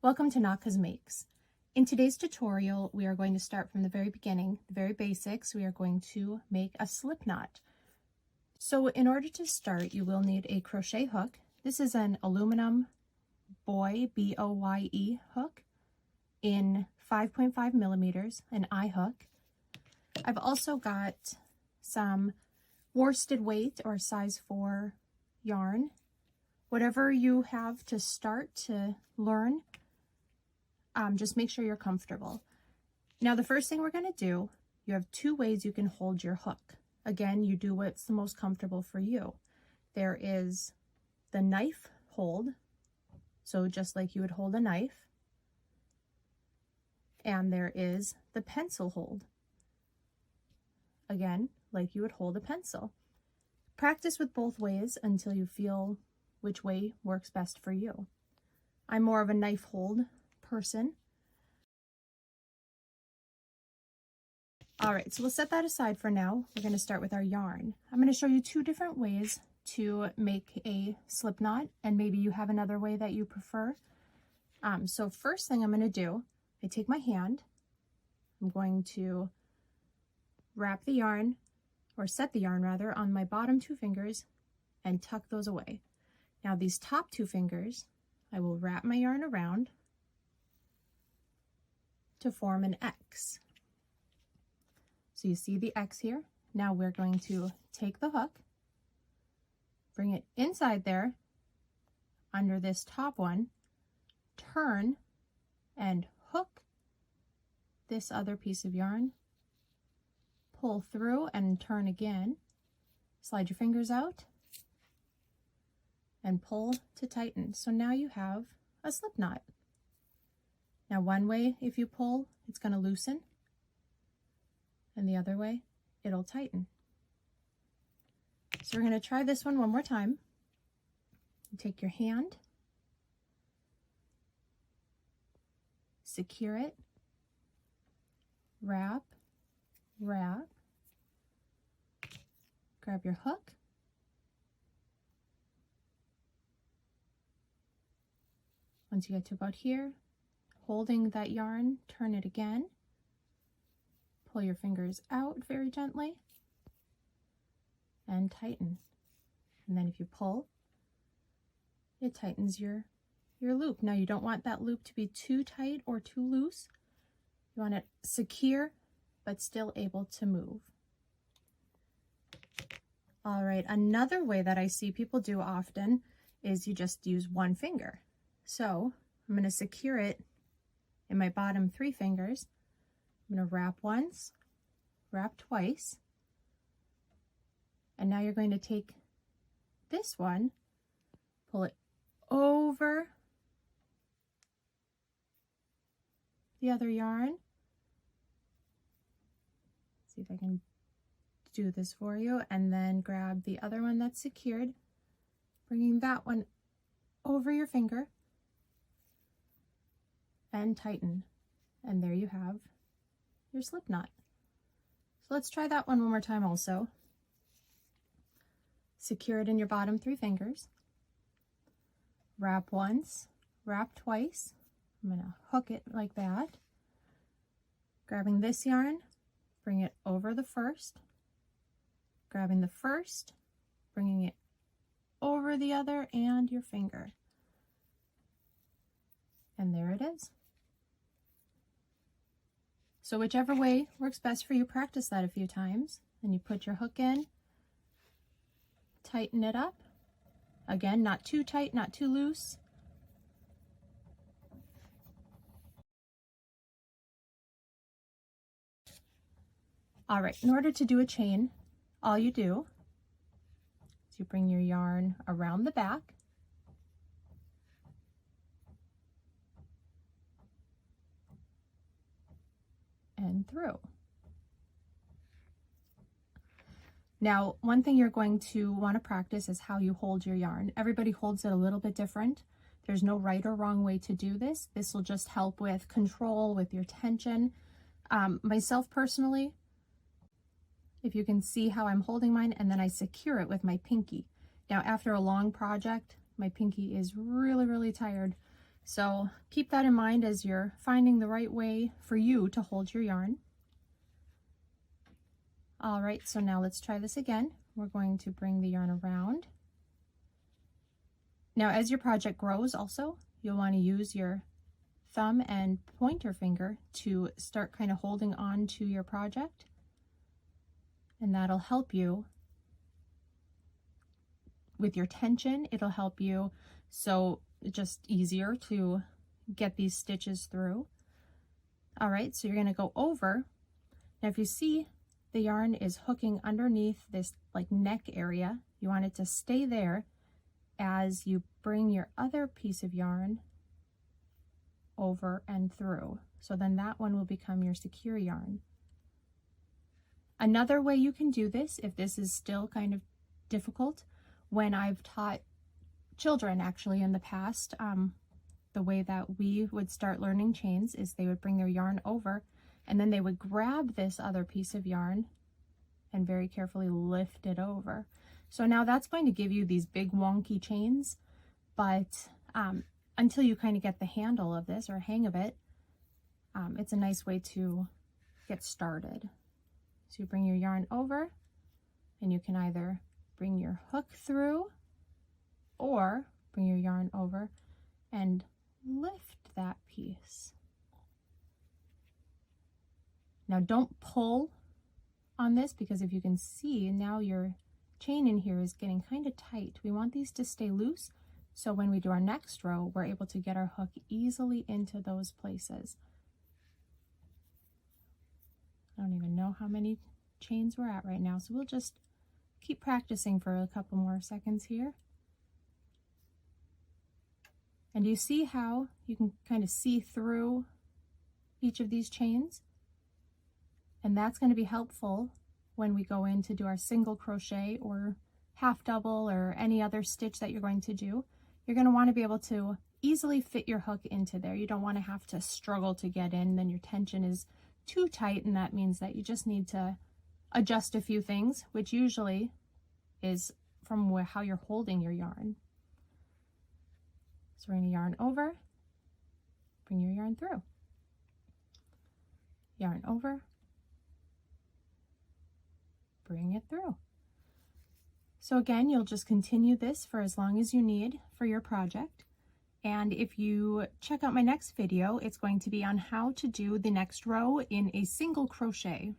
Welcome to Naka's Makes. In today's tutorial, we are going to start from the very beginning, the very basics. We are going to make a slip knot. So in order to start, you will need a crochet hook. This is an aluminum Boye, B-O-Y-E hook in 5.5 millimeters, an eye hook. I've also got some worsted weight or size 4 yarn. Whatever you have to start to learn, just make sure you're comfortable. Now, the first thing we're going to do, you have 2 ways you can hold your hook. Again, you do what's the most comfortable for you. There is the knife hold, so just like you would hold a knife. And there is the pencil hold. Again, like you would hold a pencil. Practice with both ways until you feel which way works best for you. I'm more of a knife hold person. All right, so we'll set that aside for now. We're going to start with our yarn. I'm going to show you 2 different ways to make a slip knot, and maybe you have another way that you prefer. So first thing I'm going to do, I take my hand, I'm going to wrap the yarn, or set the yarn rather, on my bottom 2 fingers and tuck those away. Now these top 2 fingers, I will wrap my yarn around to form an X. So you see the X here. Now we're going to take the hook, bring it inside there, under this top one, turn and hook this other piece of yarn, pull through and turn again, slide your fingers out, and pull to tighten. So now you have a slip knot. Now one way, if you pull, it's going to loosen, and the other way, it'll tighten. So we're going to try this one more time. You take your hand, secure it, wrap, wrap, grab your hook, once you get to about here, holding that yarn, turn it again, pull your fingers out very gently, and tighten. And then if you pull, it tightens your loop. Now you don't want that loop to be too tight or too loose. You want it secure, but still able to move. All right, another way that I see people do often is you just use one finger. So I'm going to secure it in my bottom 3 fingers. I'm going to wrap once, wrap twice, and now you're going to take this one, pull it over the other yarn. See if I can do this for you, and then grab the other one that's secured, bringing that one over your finger and tighten, and there you have your slip knot. So let's try that one more time also. Secure it in your bottom 3 fingers, wrap once, wrap twice. I'm going to hook it like that, grabbing this yarn, bring it over the first, grabbing the first, bringing it over the other and your finger, and there it is. So whichever way works best for you, practice that a few times. Then you put your hook in, tighten it up. Again, not too tight, not too loose. All right, in order to do a chain, all you do is you bring your yarn around the back, and through. Now, one thing you're going to want to practice is how you hold your yarn. Everybody holds it a little bit different. There's no right or wrong way to do this. This will just help with control, with your tension. Myself personally, if you can see how I'm holding mine, and then I secure it with my pinky. Now, after a long project, my pinky is really, really tired. So keep that in mind as you're finding the right way for you to hold your yarn. All right, so now let's try this again. We're going to bring the yarn around. Now, as your project grows also, you'll want to use your thumb and pointer finger to start kind of holding on to your project. And that'll help you with your tension. It'll help you so it's just easier to get these stitches through. All right, so you're going to go over. Now, if you see the yarn is hooking underneath this like neck area, you want it to stay there as you bring your other piece of yarn over and through. So then that one will become your secure yarn. Another way you can do this, if this is still kind of difficult, when I've taught children actually in the past, the way that we would start learning chains is they would bring their yarn over and then they would grab this other piece of yarn and very carefully lift it over. So now that's going to give you these big wonky chains, but until you kind of get the handle of this or hang of it, it's a nice way to get started. So you bring your yarn over and you can either bring your hook through or bring your yarn over and lift that piece. Now don't pull on this, because if you can see now your chain in here is getting kind of tight. We want these to stay loose, so when we do our next row, we're able to get our hook easily into those places. I don't even know how many chains we're at right now, so we'll just keep practicing for a couple more seconds here. And you see how you can kind of see through each of these chains? And that's going to be helpful when we go in to do our single crochet or half double or any other stitch that you're going to do. You're going to want to be able to easily fit your hook into there. You don't want to have to struggle to get in, then your tension is too tight, and that means that you just need to adjust a few things, which usually is from how you're holding your yarn. So we're going to yarn over, bring your yarn through, yarn over, bring it through. So again, you'll just continue this for as long as you need for your project. And if you check out my next video, it's going to be on how to do the next row in a single crochet.